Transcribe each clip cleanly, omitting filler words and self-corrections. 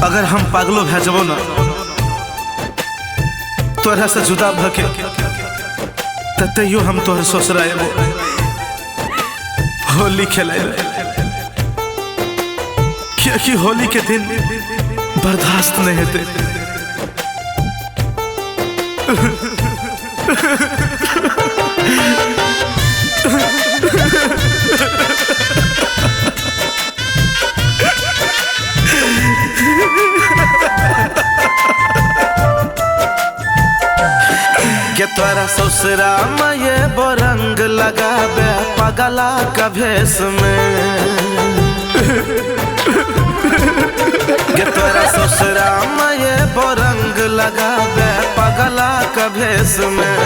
अगर हम पागलो भेजबो ना तोरा से जुदा भके तैयो हम तोहर ससुरा एबो होली खेलाए क्योंकि होली के दिन बर्दाश्त नहीं हेते। के तोरा ससुरा में ये बोरंग लगाबे पगला का भेष में। के तोरा ससुरा में ये बोरंग लगाबे पगला का भेष में।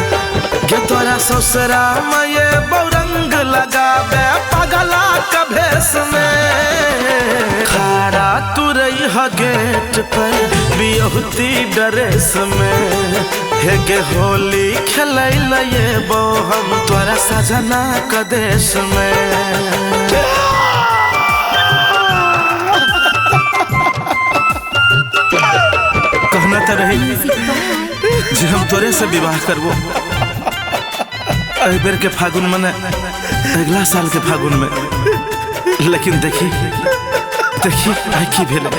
के तोरा ससुरा में ये बोरंग लगाबे पगला का भेष में। खारा तू रही है गेट पर बियहुती ड्रेस में। हे गे होली खेलैल ये बो हम तोरा सजना का देश में। कहना तो रही जे हम तोरे से विवाह करबो बेर के फागुन में अगला साल के फागुन में। लेकिन देखी आई की भेले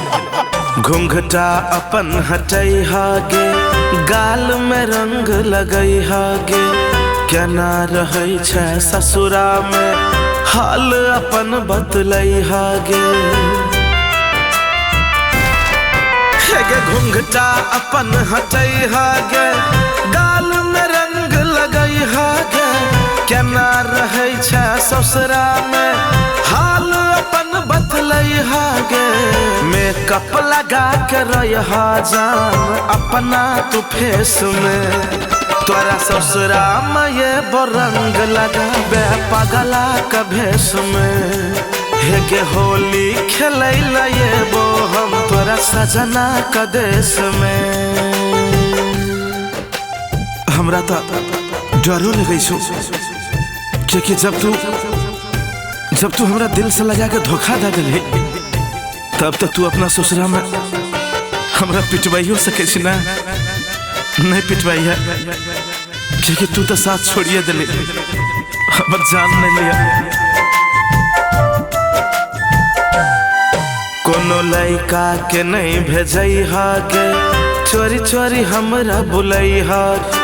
घूंघटा अपन हटई हागे गाल में रंग लगई हागे। केना रहै छै ससुरा में हाल अपन बतलई हागे। हेगे घूंघटा अपन हटई हागे गाल में रंग लगई हागे। केना रहै छै ससुरा में हाल अपन बतलई हागे। मेकअप लगा के रहा जान अपना तू फेस में। तोरा ससुरा में ये बोरंग लगाबे पगला का भेष में। हे गे होली खेलैल ये बो हम तोरा सजना का देश में। हमरा तो डरो लगे छो क्योंकि जब तू हमरा दिल से लगा के धोखा दे दिले तब तो तू अपना ससुरा में हमरा पिटवाइयो सके छी ना। नहीं पिटवाइया क्योंकि तू तो साथ छोड़िए दिले हमर जान नहीं लिया। कोनो लड़का के नहीं भेजई हागे चोरी चोरी हमरा बुलई हागे।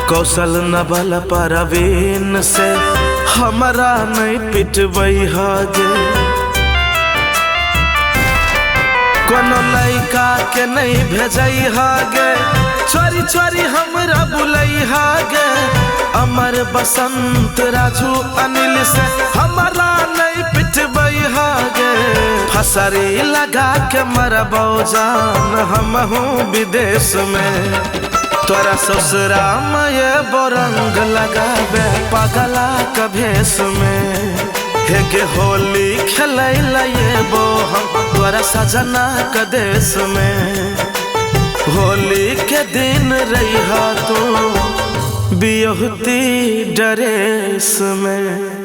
कौशल नबल परवीन से हमरा नहीं पिटवई हागे। कोनो लड़का के नहीं भेजई हागे चोरी चोरी हमरा बुलई हागे। अमर बसंत राजू अनिल से हमरा नहीं पिटवई हागे। फसरी लगा के मरबो जान हमहू विदेश में। तोरा ससुरा में ये बोरंग लगाबे पगला का भेष में। हे गे होली खेलैल ये बो हम तोरा सजना का देश में। होली के दिन रही तू बियहुती ड्रेस में।